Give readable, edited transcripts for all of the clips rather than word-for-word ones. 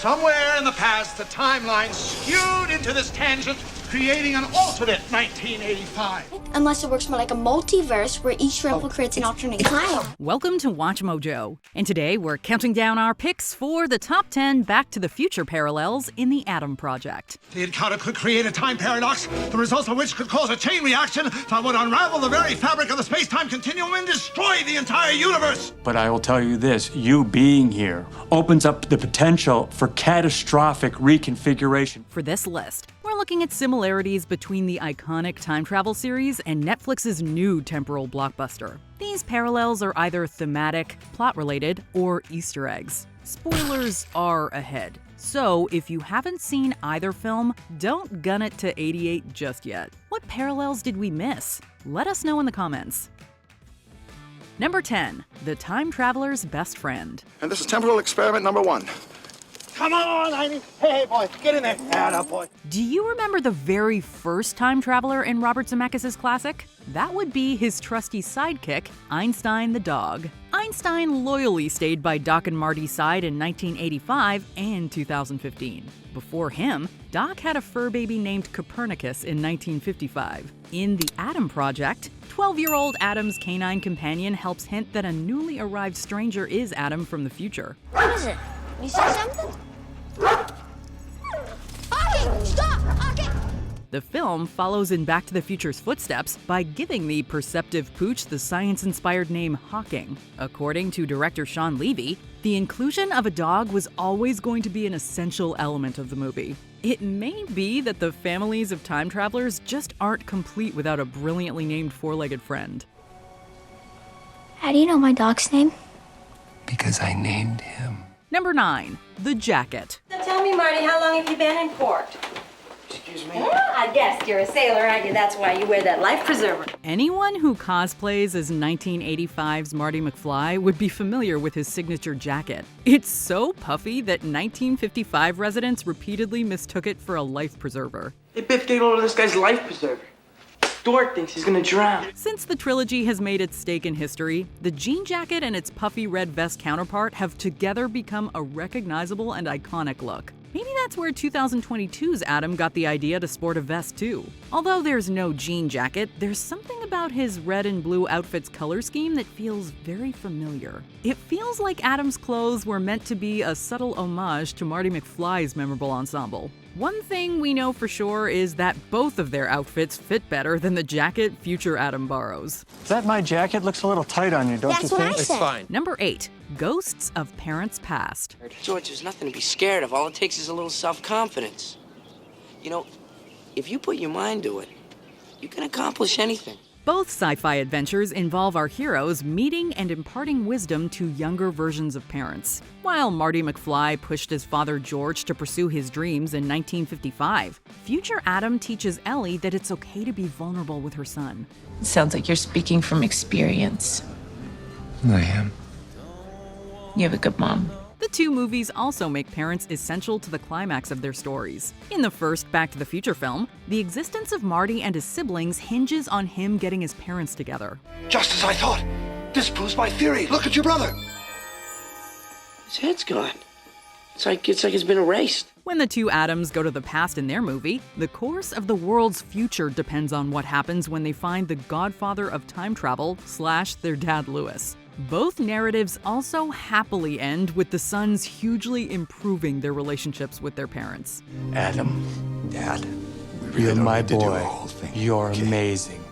Somewhere in the past, the timeline skewed into this tangent, creating an alternate 1985. Unless it works more like a multiverse where each ripple creates an alternate time. Welcome to WatchMojo, and today we're counting down our picks for the top 10 Back to the Future parallels in the Atom Project. The encounter could create a time paradox, the results of which could cause a chain reaction that would unravel the very fabric of the space-time continuum and destroy the entire universe. But I will tell you this, you being here opens up the potential for catastrophic reconfiguration. For this list, we're looking at similarities between the iconic time travel series and Netflix's new temporal blockbuster. These parallels are either thematic, plot-related, or Easter eggs. Spoilers are ahead, so if you haven't seen either film, don't gun it to 88 just yet. What parallels did we miss? Let us know in the comments. Number 10, the time traveler's best friend. And this is temporal experiment number 1. Come on, hey, boy, get in there. Atta boy. Do you remember the very first time traveler in Robert Zemeckis' classic? That would be his trusty sidekick, Einstein the dog. Einstein loyally stayed by Doc and Marty's side in 1985 and 2015. Before him, Doc had a fur baby named Copernicus in 1955. In the Atom Project, 12-year-old Adam's canine companion helps hint that a newly arrived stranger is Adam from the future. What is it? You say something? Hawking! Stop! Hawking! The film follows in Back to the Future's footsteps by giving the perceptive pooch the science-inspired name Hawking. According to director Sean Levy, the inclusion of a dog was always going to be an essential element of the movie. It may be that the families of time travelers just aren't complete without a brilliantly named four-legged friend. How do you know my dog's name? Because I named him. Number 9, the jacket. So tell me, Marty, how long have you been in port? Excuse me? Well, I guessed you're a sailor, aren't you? That's why you wear that life preserver. Anyone who cosplays as 1985's Marty McFly would be familiar with his signature jacket. It's so puffy that 1955 residents repeatedly mistook it for a life preserver. Hey, Biff, get hold of this guy's life preserver. Dork thinks he's gonna drown. Since the trilogy has made its stake in history, the jean jacket and its puffy red vest counterpart have together become a recognizable and iconic look. Maybe that's where 2022's Adam got the idea to sport a vest too. Although there's no jean jacket, there's something about his red and blue outfit's color scheme that feels very familiar. It feels like Adam's clothes were meant to be a subtle homage to Marty McFly's memorable ensemble. One thing we know for sure is that both of their outfits fit better than the jacket future Adam borrows. Is that my jacket? Looks a little tight on you, don't That's you what think? I said. Fine. Number 8, ghosts of parents past. George, there's nothing to be scared of. All it takes is a little self-confidence. You know, if you put your mind to it, you can accomplish anything. Both sci-fi adventures involve our heroes meeting and imparting wisdom to younger versions of parents. While Marty McFly pushed his father George to pursue his dreams in 1955, future Adam teaches Ellie that it's okay to be vulnerable with her son. Sounds like you're speaking from experience. I am. You have a good mom. The two movies also make parents essential to the climax of their stories. In the first Back to the Future film, the existence of Marty and his siblings hinges on him getting his parents together. Just as I thought. This proves my theory. Look at your brother. His head's gone. It's like it's been erased. When the two Adams go to the past in their movie, the course of the world's future depends on what happens when they find the godfather of time travel / their dad Lewis. Both narratives also happily end with the sons hugely improving their relationships with their parents. Adam, Dad, we really you're don't my need to do the boy. whole thing. You're Okay. amazing.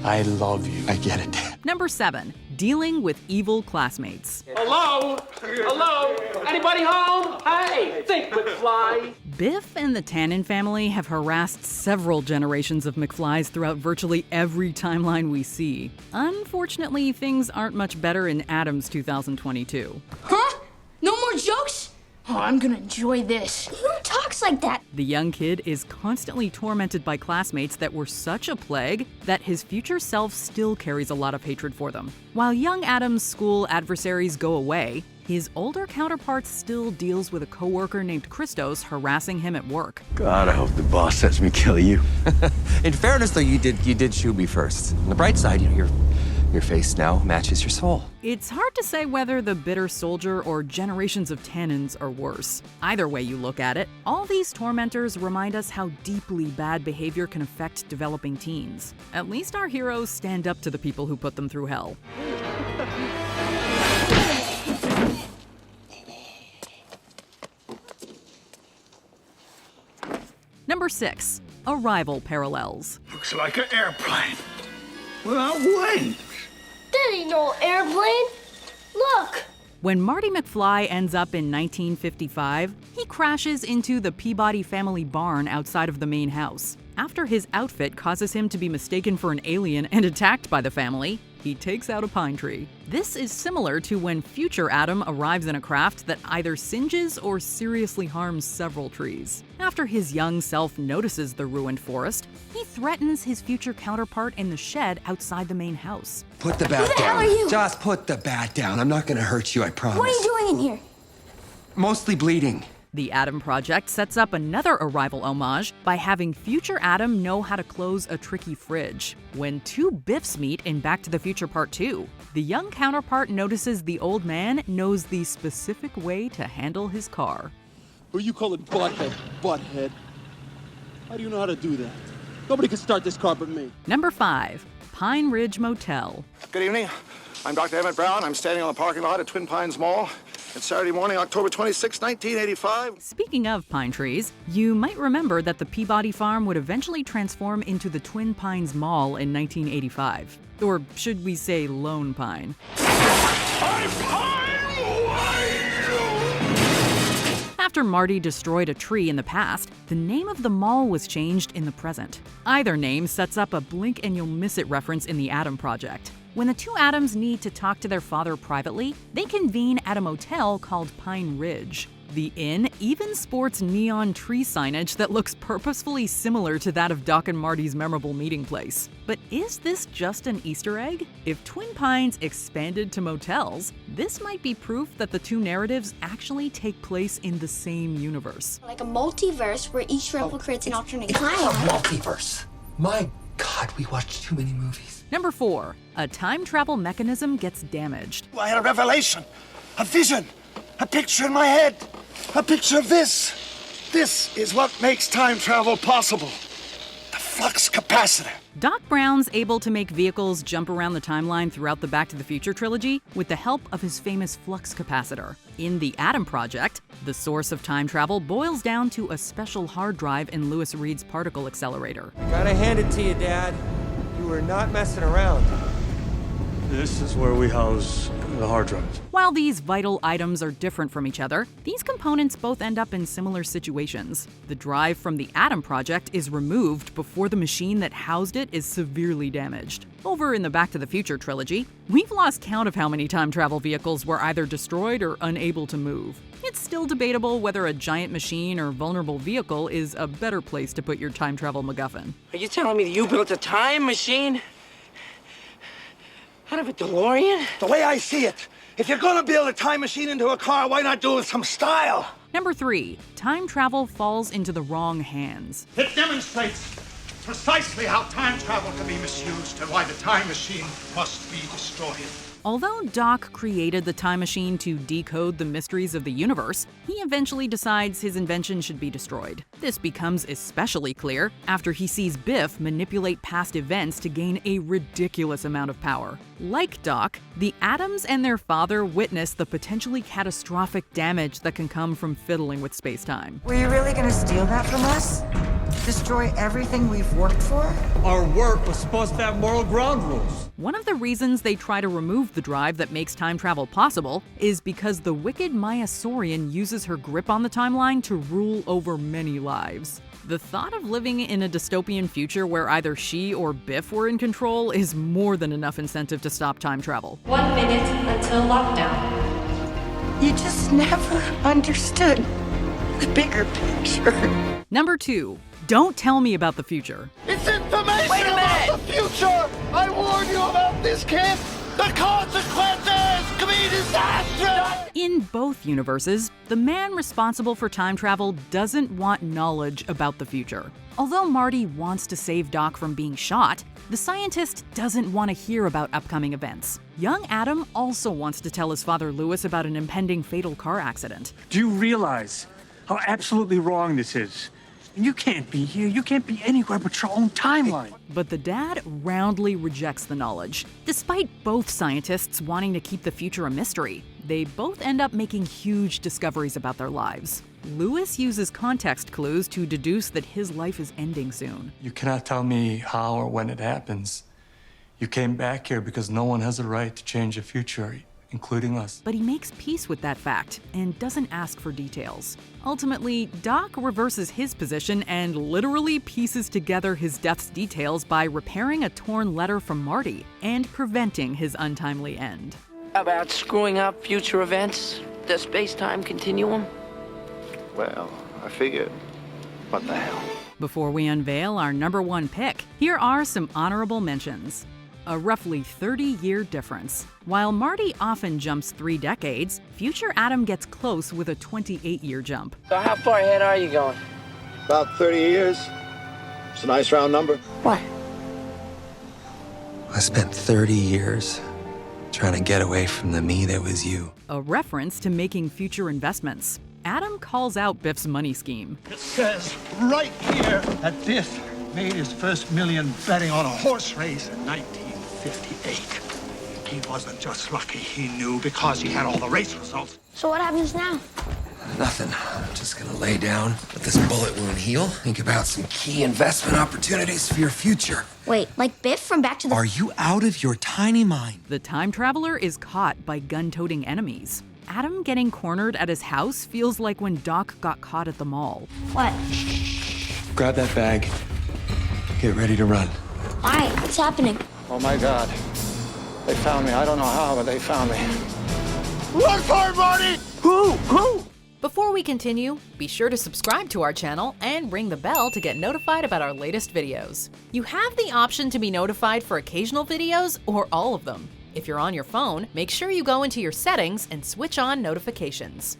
I love you. I get it, Dad. Number 7, dealing with evil classmates. Hello? Hello? Anybody home? Hey, think McFly. Biff and the Tannen family have harassed several generations of McFlys throughout virtually every timeline we see. Unfortunately, things aren't much better in Adam's 2022. Huh? No more jokes? Oh, I'm gonna enjoy this. Who talks like that? The young kid is constantly tormented by classmates that were such a plague that his future self still carries a lot of hatred for them. While young Adam's school adversaries go away, his older counterpart still deals with a coworker named Christos harassing him at work. God, I hope the boss lets me kill you. In fairness, though, you did shoot me first. On the bright side, you're Your face now matches your soul. It's hard to say whether the bitter soldier or generations of tannins are worse. Either way you look at it, all these tormentors remind us how deeply bad behavior can affect developing teens. At least our heroes stand up to the people who put them through hell. Number 6. Arrival parallels. Looks like an airplane without wings. That ain't no airplane. Look. When Marty McFly ends up in 1955, he crashes into the Peabody family barn outside of the main house. After his outfit causes him to be mistaken for an alien and attacked by the family, he takes out a pine tree. This is similar to when future Adam arrives in a craft that either singes or seriously harms several trees. After his young self notices the ruined forest, he threatens his future counterpart in the shed outside the main house. Put the bat Who the down. hell are you? Just put the bat down. I'm not gonna hurt you, I promise. What are you doing in here? Mostly bleeding. The Adam Project sets up another Arrival homage by having future Adam know how to close a tricky fridge. When two Biffs meet in Back to the Future Part 2, the young counterpart notices the old man knows the specific way to handle his car. Who you calling butthead? Butthead? How do you know how to do that? Nobody can start this car but me. Number 5. Pine Ridge Motel. Good evening. I'm Dr. Emmett Brown. I'm standing on the parking lot at Twin Pines Mall. It's Saturday morning, October 26, 1985. Speaking of pine trees, you might remember that the Peabody farm would eventually transform into the Twin Pines Mall in 1985. Or should we say Lone Pine? After Marty destroyed a tree in the past, the name of the mall was changed in the present. Either name sets up a blink and you'll miss it reference in the Adam Project. When the two Adams need to talk to their father privately, they convene at a motel called Pine Ridge. The inn even sports neon tree signage that looks purposefully similar to that of Doc and Marty's memorable meeting place. But is this just an Easter egg? If Twin Pines expanded to motels, this might be proof that the two narratives actually take place in the same universe. Like a multiverse where each replicates an alternate It's timeline. a multiverse. My God, we watched too many movies. Number 4. A time travel mechanism gets damaged. I had a revelation, a vision, a picture in my head, a picture of this. This is what makes time travel possible. The flux capacitor. Doc Brown's able to make vehicles jump around the timeline throughout the Back to the Future trilogy with the help of his famous flux capacitor. In the Adam Project, the source of time travel boils down to a special hard drive in Lewis Reed's particle accelerator. I gotta hand it to you, Dad. You were not messing around. This is where we house the hard drive. While these vital items are different from each other, these components both end up in similar situations. The drive from the Adam Project is removed before the machine that housed it is severely damaged. Over in the Back to the Future trilogy, we've lost count of how many time travel vehicles were either destroyed or unable to move. It's still debatable whether a giant machine or vulnerable vehicle is a better place to put your time travel MacGuffin. Are you telling me that you built a time machine? Out of a DeLorean? The way I see it, if you're gonna build a time machine into a car, why not do it with some style? Number 3. Time travel falls into the wrong hands. It demonstrates precisely how time travel can be misused and why the time machine must be destroyed. Although Doc created the time machine to decode the mysteries of the universe, he eventually decides his invention should be destroyed. This becomes especially clear after he sees Biff manipulate past events to gain a ridiculous amount of power. Like Doc, the Adams and their father witness the potentially catastrophic damage that can come from fiddling with space-time. Were you really gonna steal that from us? Destroy everything we've worked for? Our work was supposed to have moral ground rules. One of the reasons they try to remove the drive that makes time travel possible is because the wicked Maya Saurian uses her grip on the timeline to rule over many lives. The thought of living in a dystopian future where either she or Biff were in control is more than enough incentive to stop time travel. 1 minute until lockdown. You just never understood the bigger picture. Number 2. Don't tell me about the future. It's information about the future! I warned you about this, kid! The consequences! to be disastrous! In both universes, the man responsible for time travel doesn't want knowledge about the future. Although Marty wants to save Doc from being shot, the scientist doesn't want to hear about upcoming events. Young Adam also wants to tell his father Louis about an impending fatal car accident. Do you realize how absolutely wrong this is? You can't be here. You can't be anywhere but your own timeline. But the dad roundly rejects the knowledge. Despite both scientists wanting to keep the future a mystery, they both end up making huge discoveries about their lives. Louis uses context clues to deduce that his life is ending soon. You cannot tell me how or when it happens. You came back here because no one has a right to change the future, including us. But he makes peace with that fact and doesn't ask for details. Ultimately, Doc reverses his position and literally pieces together his death's details by repairing a torn letter from Marty and preventing his untimely end. About screwing up future events, the space-time continuum? Well, I figured, what the hell? Before we unveil our number one pick, here are some honorable mentions. A roughly 30-year difference. While Marty often jumps 3 decades, future Adam gets close with a 28-year jump. So how far ahead are you going? About 30 years. It's a nice round number. What? I spent 30 years trying to get away from the me that was you. A reference to making future investments. Adam calls out Biff's money scheme. It says right here that Biff made his first million betting on a horse race in 1958. He wasn't just lucky, he knew because he had all the race results. So what happens now? Nothing. I'm just gonna lay down, let this bullet wound heal, think about some key investment opportunities for your future. Wait, like Biff from Back to the... Are you out of your tiny mind? The time traveler is caught by gun-toting enemies. Adam getting cornered at his house feels like when Doc got caught at the mall. What? Grab that bag. Get ready to run. Why? What's happening? Oh my God. They found me. I don't know how, but they found me. Run for it, Marty! Who? Before we continue, be sure to subscribe to our channel and ring the bell to get notified about our latest videos. You have the option to be notified for occasional videos or all of them. If you're on your phone, make sure you go into your settings and switch on notifications.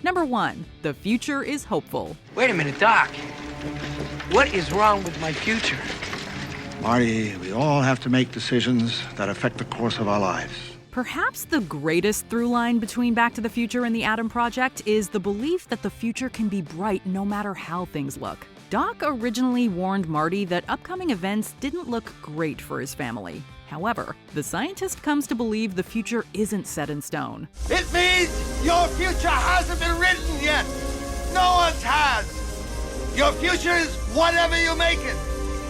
Number 1. The future is hopeful. Wait a minute, Doc. What is wrong with my future? Marty, we all have to make decisions that affect the course of our lives. Perhaps the greatest through line between Back to the Future and the Adam Project is the belief that the future can be bright no matter how things look. Doc originally warned Marty that upcoming events didn't look great for his family. However, the scientist comes to believe the future isn't set in stone. It means your future hasn't been written yet. No one's has. Your future is whatever you make it.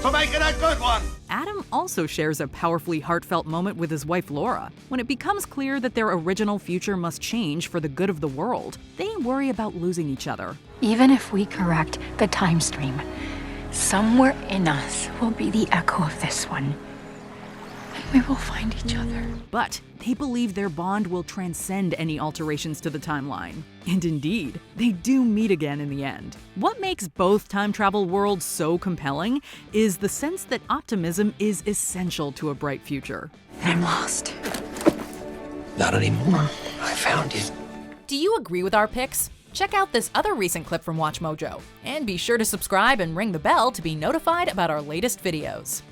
So make it a good one. Adam also shares a powerfully heartfelt moment with his wife Laura. When it becomes clear that their original future must change for the good of the world, they worry about losing each other. Even if we correct the time stream, somewhere in us will be the echo of this one. And we will find each other. But they believe their bond will transcend any alterations to the timeline. And indeed, they do meet again in the end. What makes both time travel worlds so compelling is the sense that optimism is essential to a bright future. I'm lost. Not anymore. I found you. Do you agree with our picks? Check out this other recent clip from WatchMojo. And be sure to subscribe and ring the bell to be notified about our latest videos.